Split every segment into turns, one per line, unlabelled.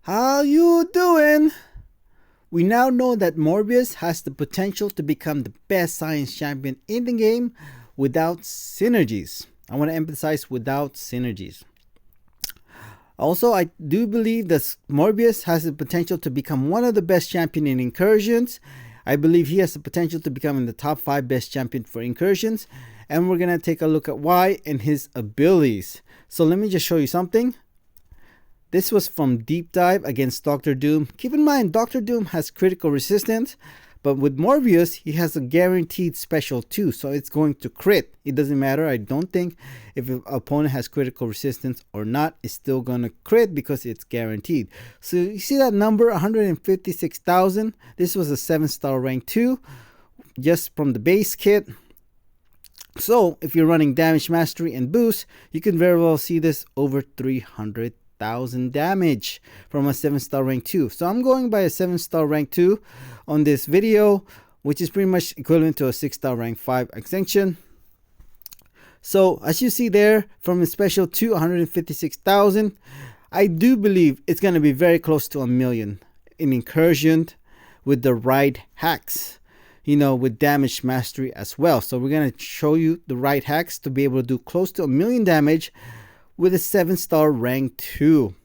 How you doing? We now know that Morbius has the potential to become the best science champion in the game without synergies. I want to emphasize without synergies. Also, I do believe that Morbius has the potential to become one of the best champion in Incursions. I believe he has the potential to become in the top 5 best champion for Incursions. And we're going to take a look at why and his abilities. So let me just show you something. This was from Deep Dive against Dr. Doom. Keep in mind, Dr. Doom has critical resistance, but with Morbius, he has a guaranteed special too, so it's going to crit. It doesn't matter. I don't think if an opponent has critical resistance or not, it's still going to crit because it's guaranteed. So you see that number, 156,000. This was a 7-star rank 2, just from the base kit. So if you're running damage mastery and boost, you can very well see this over 300,000 damage from a 7-star rank 2. So I'm going by a 7-star rank 2 on this video, which is pretty much equivalent to a 6-star rank 5 extension. So as you see there, from a special to 156,000, I do believe it's going to be very close to 1,000,000 in Incursion with the right hacks, with damage mastery as well. So we're going to show you the right hacks to be able to do close to 1,000,000 damage with a 7-star rank 2.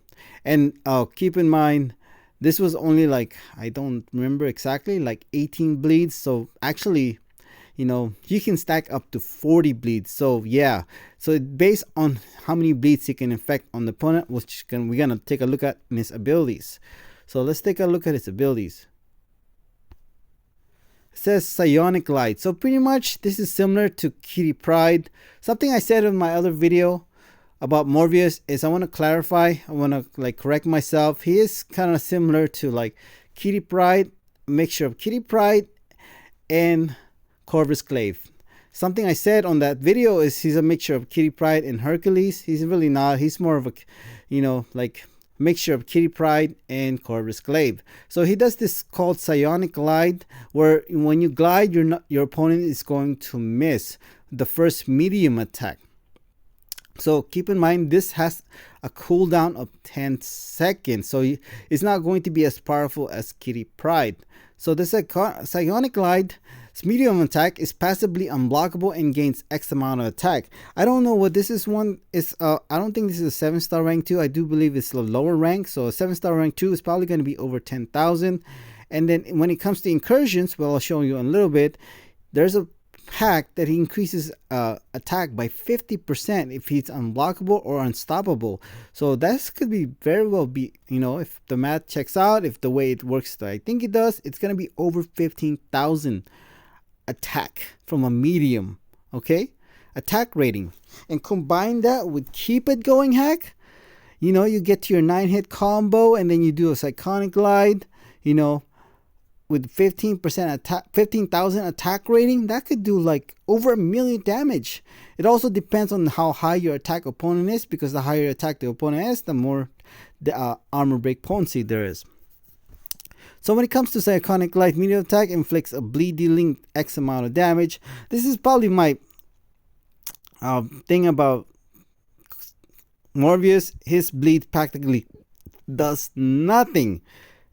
And keep in mind, this was only like, I don't remember exactly, like 18 bleeds. So actually, you can stack up to 40 bleeds. So yeah, so based on how many bleeds he can infect on the opponent, we're gonna take a look at his abilities. So let's take a look at his abilities. It says Psionic Light. So pretty much this is similar to Kitty Pryde. Something I said in my other video about Morbius is I want to clarify, I want to correct myself. He is kind of similar to like Kitty Pryde, mixture of Kitty Pryde and Corvus Glaive. Something I said on that video is he's a mixture of Kitty Pryde and Hercules. He's really not. He's more of a mixture of Kitty Pryde and Corvus Glaive. So he does this called Psionic Glide, where when you glide, your opponent is going to miss the first medium attack. So keep in mind, this has a cooldown of 10 seconds. So it's not going to be as powerful as Kitty Pryde. So this Psionic Glide's medium attack is passively unblockable and gains X amount of attack. I don't know what this is one is. I don't think this is a 7-star rank 2. I do believe it's a lower rank. So a 7-star rank 2 is probably going to be over 10,000. And then when it comes to incursions, well, I'll show you in a little bit. There's a hack that he increases attack by 50% if he's unblockable or unstoppable. So that could be very well be, if the math checks out, if the way it works that I think it does, it's going to be over 15,000 attack from a medium, okay? Attack rating. And combine that with Keep It Going hack, you get to your 9-hit combo and then you do a Psionic Glide, with 15% attack, 15,000 attack rating, that could do like over 1,000,000 damage. It also depends on how high your attack opponent is, because the higher attack the opponent is, the more the armor break potency there is. So when it comes to Psionic Light, medium attack inflicts a bleed dealing X amount of damage. This is probably my thing about Morbius. His bleed practically does nothing.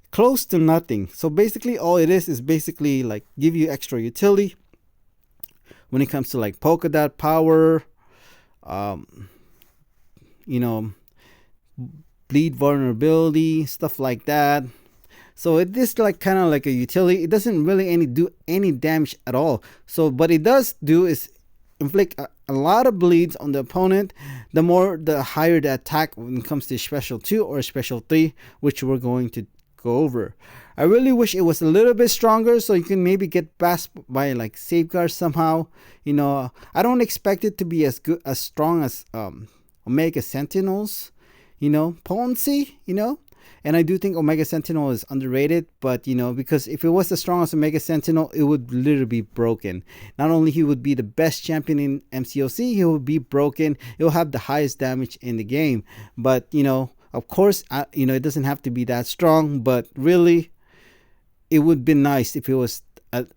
Close to nothing. So basically all it is basically like give you extra utility when it comes to like polka dot power, bleed vulnerability, stuff like that. So it is like kind of like a utility. It doesn't really do any damage at all. So what it does do is inflict a lot of bleeds on the opponent. The higher the attack when it comes to special 2 or special 3, which we're going to go over. I really wish it was a little bit stronger, so you can maybe get past by like safeguards somehow. I don't expect it to be as strong as Omega Sentinels, potency, and I do think Omega Sentinel is underrated, but because if it was as strong as Omega Sentinel, it would literally be broken. Not only he would be the best champion in MCOC, he would be broken. He'll have the highest damage in the game, but of course, it doesn't have to be that strong, but really, it would be nice if it was, at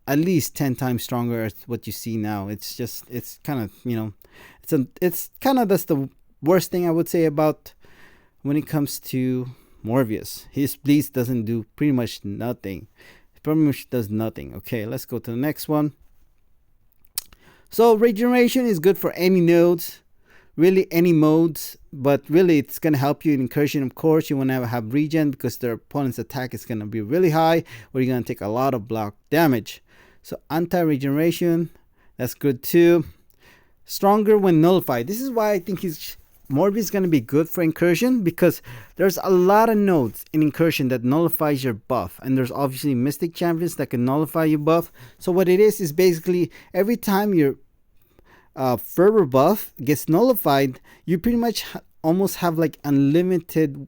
least 10 times stronger as what you see now. It's kind of, it's kind of that's the worst thing I would say about when it comes to Morbius. His bleeds doesn't do pretty much nothing. It pretty much does nothing. Okay, let's go to the next one. So regeneration is good for any nodes, really any modes, but really it's going to help you in Incursion. Of course, you want to have regen because their opponent's attack is going to be really high, or you're going to take a lot of block damage. So anti-regeneration, that's good too. Stronger when nullified. This is why I think Morbius is going to be good for Incursion, because there's a lot of nodes in Incursion that nullifies your buff, and there's obviously Mystic champions that can nullify your buff. So what it is basically every time your fervor buff gets nullified, you pretty much almost have like unlimited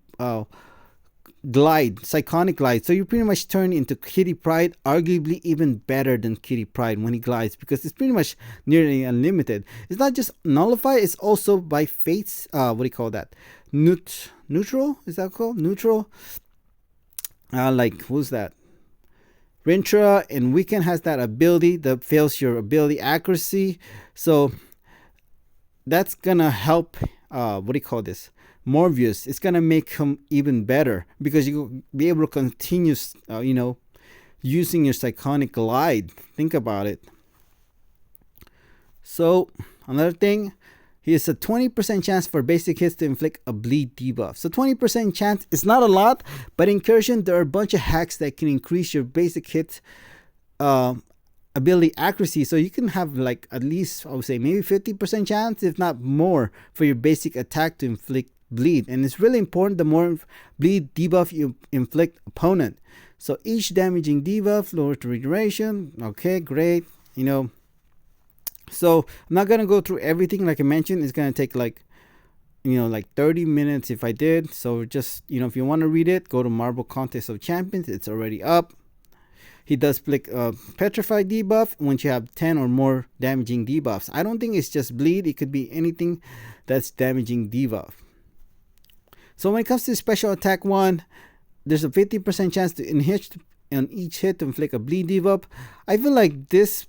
glide, psychonic glide. So you pretty much turn into Kitty Pryde, arguably even better than Kitty Pryde when he glides, because it's pretty much nearly unlimited. It's not just nullify, it's also by fates, what do you call that? Neutral? Is that called? Neutral? Like, who's that? Rintra and Weekend has that ability that fails your ability accuracy. So that's gonna help, what do you call this? Morbius. It's gonna make him even better, because you'll be able to continue, using your psychonic glide. Think about it. So another thing, he has a 20% chance for basic hits to inflict a bleed debuff. So 20% chance is not a lot, but in Incursion there are a bunch of hacks that can increase your basic hit ability accuracy. So you can have like at least, I would say maybe 50% chance, if not more, for your basic attack to inflict bleed. And it's really important, the more bleed debuff you inflict opponent. So each damaging debuff lowers the regeneration. Okay, great. So I'm not gonna go through everything. Like I mentioned, it's gonna take like 30 minutes if I did. So just if you want to read it, go to Marble Contest of Champions. It's already up. He does flick petrify debuff once you have 10 or more damaging debuffs. I don't think it's just bleed. It could be anything that's damaging debuff. So when it comes to special attack 1, there's a 50% chance to on each hit to inflict a bleed debuff. I feel like this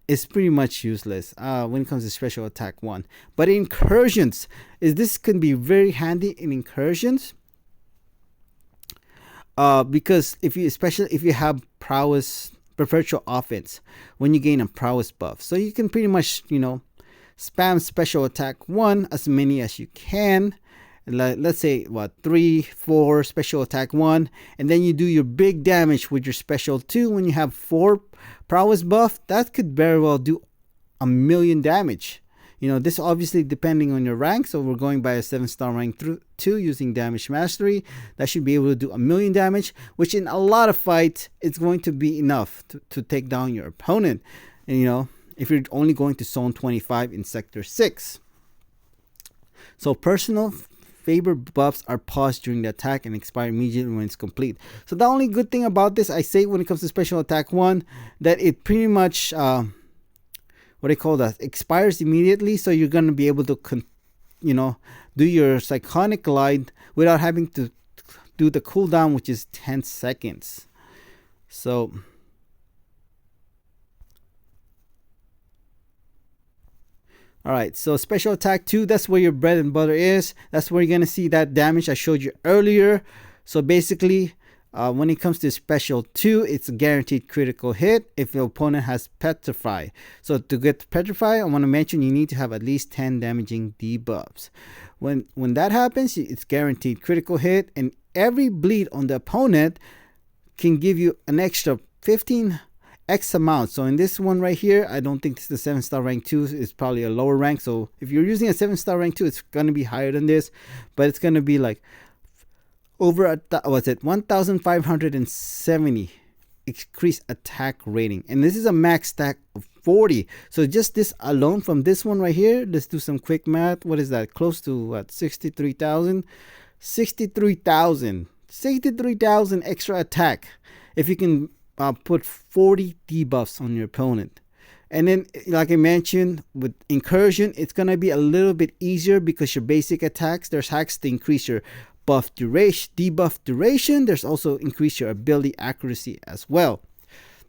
is pretty much useless when it comes to special attack 1. But in Incursions, this can be very handy in Incursions. Because especially if you have prowess, perpetual offense, when you gain a prowess buff, so you can pretty much spam special attack 1 as many as you can. Let's say 3, 4 special attack 1, and then you do your big damage with your special 2 when you have 4 prowess buff. That could very well do 1,000,000 damage. This obviously depending on your rank, so we're going by a 7-star rank 2 using damage mastery. That should be able to do 1,000,000 damage, which in a lot of fights it's going to be enough to take down your opponent. And, if you're only going to zone 25 in sector 6. So personal favor buffs are paused during the attack and expire immediately when it's complete. So the only good thing about this, I say, when it comes to special attack 1, that it pretty much expires immediately. So you're going to be able to do your psychonic glide without having to do the cooldown, which is 10 seconds. So alright, so special attack 2, that's where your bread and butter is. That's where you're going to see that damage I showed you earlier. So basically, when it comes to special 2, it's a guaranteed critical hit if your opponent has petrify. So to get petrify, I want to mention you need to have at least 10 damaging debuffs. When that happens, it's guaranteed critical hit, and every bleed on the opponent can give you an extra 15 X amount. So in this one right here, I don't think this is the 7-star rank 2. It's probably a lower rank. So if you're using a 7-star rank 2, it's going to be higher than this, but it's going to be like over 1,570 increased attack rating, and this is a max stack of 40. So just this alone from this one right here, let's do some quick math. What is that? Close to what? 63,000 extra attack if you can put 40 debuffs on your opponent. And then, like I mentioned, with Incursion, it's going to be a little bit easier because your basic attacks, there's hacks to increase your buff duration, debuff duration. There's also increase your ability accuracy as well.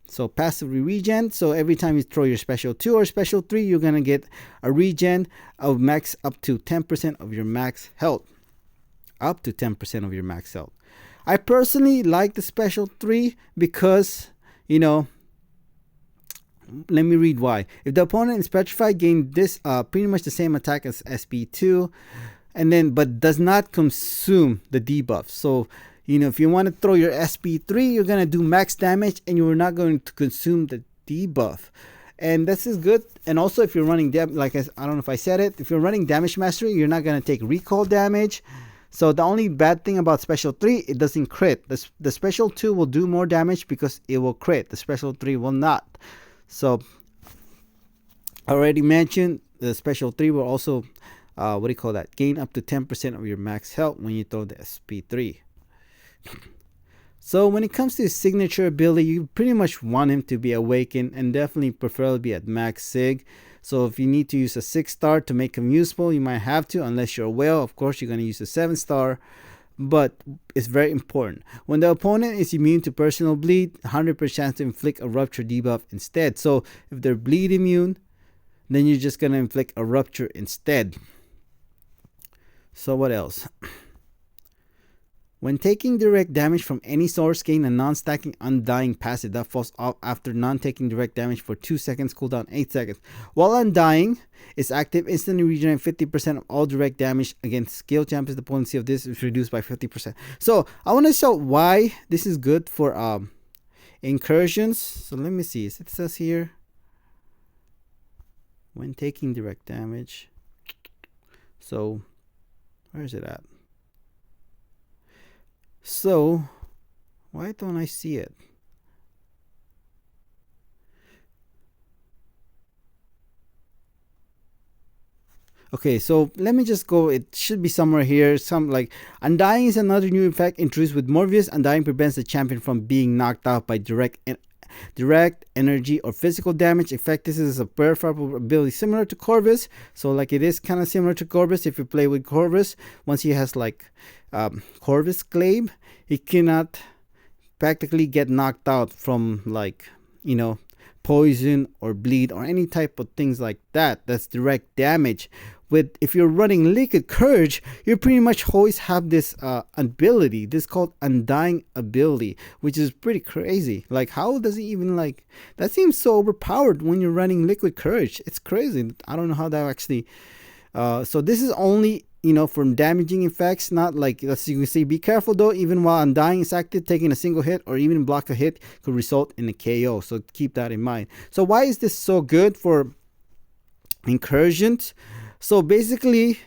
So passively regen. So every time you throw your special 2 or special 3, you're going to get a regen of max up to 10% of your max health. up to 10% of your max health. I personally like the special 3 because, you know, let me read why. If the opponent is petrified, gain this pretty much the same attack as SP2, and then but does not consume the debuff. So, you know, if you want to throw your SP3, you're gonna do max damage, and you're not going to consume the debuff. And this is good. And also, if you're running like I don't know if I said it, if you're running damage mastery, you're not gonna take recall damage. So the only bad thing about special 3, it doesn't crit. The special 2 will do more damage because it will crit. The special 3 will not. So I already mentioned the special 3 will also gain up to 10% of your max health when you throw the SP3. So when it comes to his signature ability, you pretty much want him to be awakened, and definitely preferably be at max sig. So if you need to use a 6-star to make him useful, you might have to, unless you're a whale. Of course, you're going to use a 7-star, but it's very important. When the opponent is immune to personal bleed, 100% chance to inflict a rupture debuff instead. So if they're bleed immune, then you're just going to inflict a rupture instead. So what else? When taking direct damage from any source, gain a non-stacking Undying passive that falls off after non-taking direct damage for 2 seconds, cooldown 8 seconds. While Undying is active, instantly regenerate 50% of all direct damage against skill champions. The potency of this is reduced by 50%. So I want to show why this is good for incursions. So let me see. It says here, when taking direct damage. So where is it at? So, why don't I see it? Okay, so let me just go. It should be somewhere here. Some like Undying is another new effect introduced with Morbius. Undying prevents the champion from being knocked out by direct energy or physical damage effect. This is a preferable ability similar to Corvus. So like it is kind of similar to Corvus. If you play with Corvus, once he has like Corvus Glaive, he cannot practically get knocked out from, like, you know, poison or bleed or any type of things like that. That's direct damage. With if you're running Liquid Courage, you pretty much always have this ability. This is called Undying ability, which is pretty crazy. Like, how does it even, like, that seems so overpowered when you're running Liquid Courage. It's crazy. I don't know how that actually. So this is only, you know, from damaging effects, not like, as you can see. Be careful though. Even while Undying is active, taking a single hit or even block a hit could result in a KO. So keep that in mind. So why is this so good for incursions? So basically,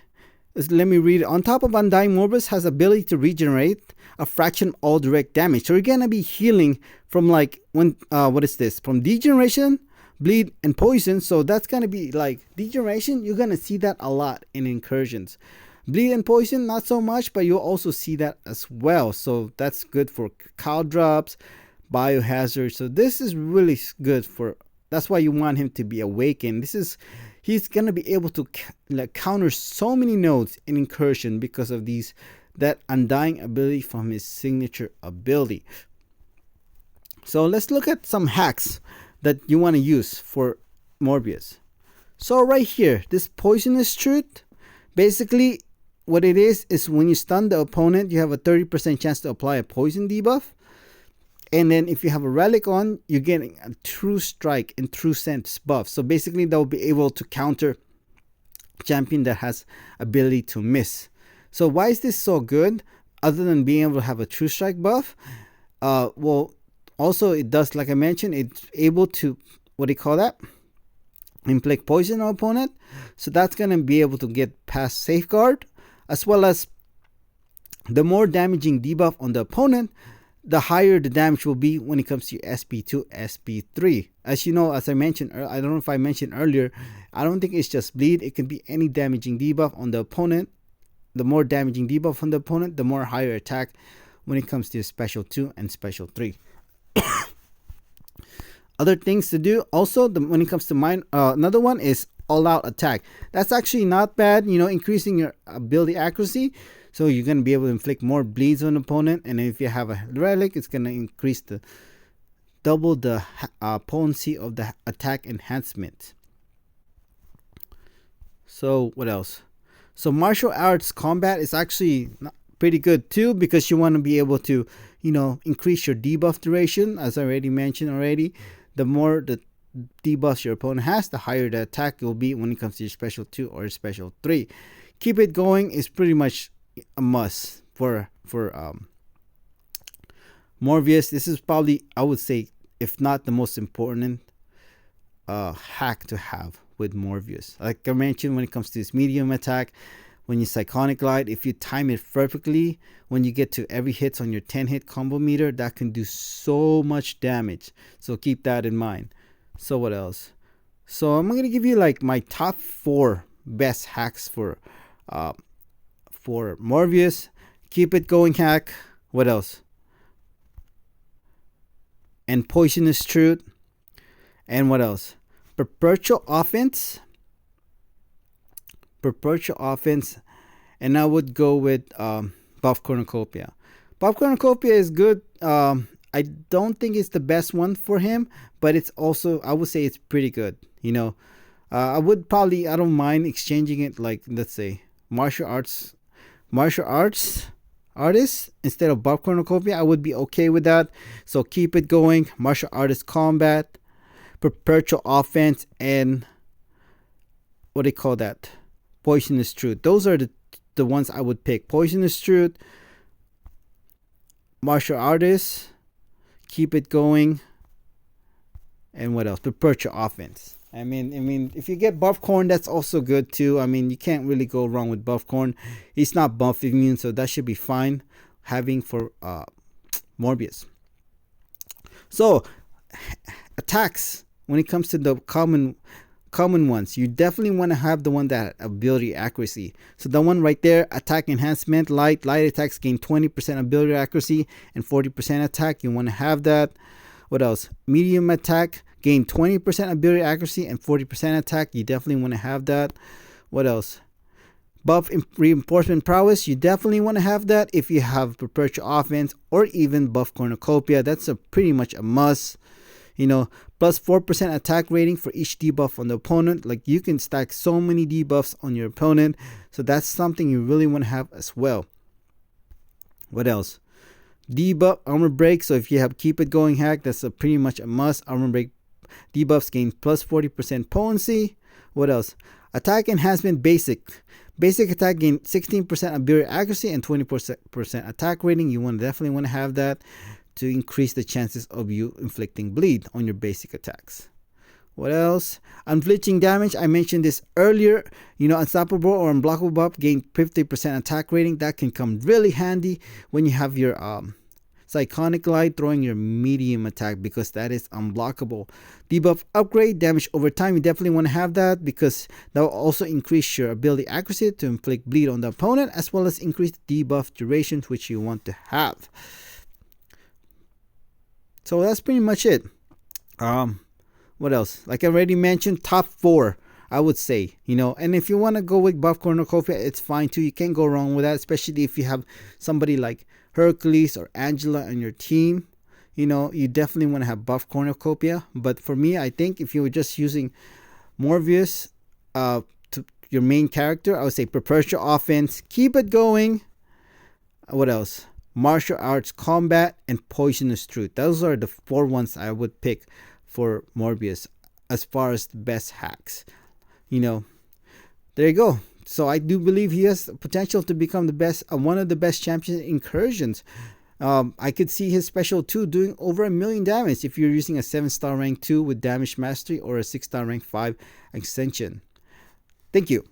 let me read it. On top of Undying, Morbius has ability to regenerate a fraction of all direct damage. So you're gonna be healing from, like, when what is this? From degeneration, bleed, and poison. So that's gonna be like degeneration. You're gonna see that a lot in incursions. Bleed and poison, not so much, but you'll also see that as well. So that's good for cow drops, biohazard. So this is really good for. That's why you want him to be awakened. He's gonna be able to like counter so many nodes in incursion because of that Undying ability from his signature ability. So let's look at some hacks that you want to use for Morbius. So right here, this Poisonous Truth, basically what it is when you stun the opponent, you have a 30% chance to apply a poison debuff. And then if you have a relic on, you're getting a True Strike and True Sense buff. So basically they'll be able to counter champion that has ability to miss. So why is this so good? Other than being able to have a True Strike buff, well, also it does, like I mentioned, it's able to, what do you call that? Inflict poison on opponent. So that's going to be able to get past Safeguard, as well as the more damaging debuff on the opponent, the higher the damage will be when it comes to your SP2, SP3. As you know, as I mentioned, I don't know if I mentioned earlier, I don't think it's just bleed. It can be any damaging debuff on the opponent. The more damaging debuff on the opponent, the more higher attack when it comes to special 2 and special 3. Other things to do also when it comes to mine, another one is all-out attack. That's actually not bad, you know, increasing your ability accuracy. So you're going to be able to inflict more bleeds on an opponent. And if you have a relic, it's going to increase double the potency of the attack enhancement. So what else? So martial arts combat is actually pretty good too, because you want to be able to, increase your debuff duration. As I already mentioned already, the more the debuffs your opponent has, the higher the attack will be when it comes to your special 2 or special 3. Keep it going is pretty much a must for Morbius. This is probably, I would say, if not the most important hack to have with Morbius. Like I mentioned, when it comes to his medium attack, when you Psychonic Glide, if you time it perfectly, when you get to every hits on your 10 hit combo meter, that can do so much damage. So keep that in mind. So what else? So I'm gonna give you like my top 4 best hacks for Morbius. Keep it going hack. What else? And Poisonous Truth. And what else? Perpetual offense. And I would go with Buff Cornucopia. Buff Cornucopia is good. I don't think it's the best one for him, but it's also, I would say it's pretty good. I don't mind exchanging it, like, let's say martial arts artist instead of Buff Cornucopia. I would be okay with that. So keep it going. Martial artist combat, perpetual offense, and what do you call that? Poisonous Truth. Those are the ones I would pick. Poisonous Truth, martial artist, keep it going, and what else? Perpetual offense. I mean, if you get Buff Corn, that's also good too. I mean, you can't really go wrong with Buff Corn. He's not buff immune, so that should be fine having for Morbius. So attacks, when it comes to the common ones, you definitely want to have the one that ability accuracy. So the one right there, attack enhancement, light attacks gain 20% ability accuracy and 40% attack. You want to have that. What else? Medium attack, gain 20% ability accuracy and 40% attack. You definitely want to have that. What else? Buff reinforcement prowess. You definitely want to have that if you have perpetual offense or even Buff Cornucopia. That's pretty much a must. Plus 4% attack rating for each debuff on the opponent. Like, you can stack so many debuffs on your opponent, so that's something you really want to have as well. What else? Debuff armor break. So if you have keep it going hack, that's pretty much a must. Armor break debuffs gain plus 40% potency. What else? Attack enhancement basic attack gain 16% ability accuracy and 20% attack rating. You definitely want to have that to increase the chances of you inflicting bleed on your basic attacks. What else? Unflinching damage. I mentioned this earlier. Unstoppable or unblockable buff gain 50% attack rating. That can come really handy when you have your Psychonic Glide throwing your medium attack, because that is unblockable. Debuff upgrade, damage over time. You definitely want to have that, because that will also increase your ability accuracy to inflict bleed on the opponent, as well as increase the debuff duration, which you want to have. So that's pretty much it. What else? Like I already mentioned, top 4, I would say. And if you want to go with Buff Cornucopia, it's fine too. You can't go wrong with that, especially if you have somebody like Hercules or Angela on your team. You definitely want to have Buff Cornucopia. But for me, I think if you were just using Morbius to your main character, I would say perpetual offense, keep it going. What else? Martial arts combat and Poisonous Truth. Those are the 4 ones I would pick for Morbius as far as the best hacks. There you go. So I do believe he has potential to become the best, one of the best champions in Incursions. I could see his special 2 doing over 1 million damage if you're using a 7-star rank 2 with damage mastery or a 6-star rank 5 extension. Thank you.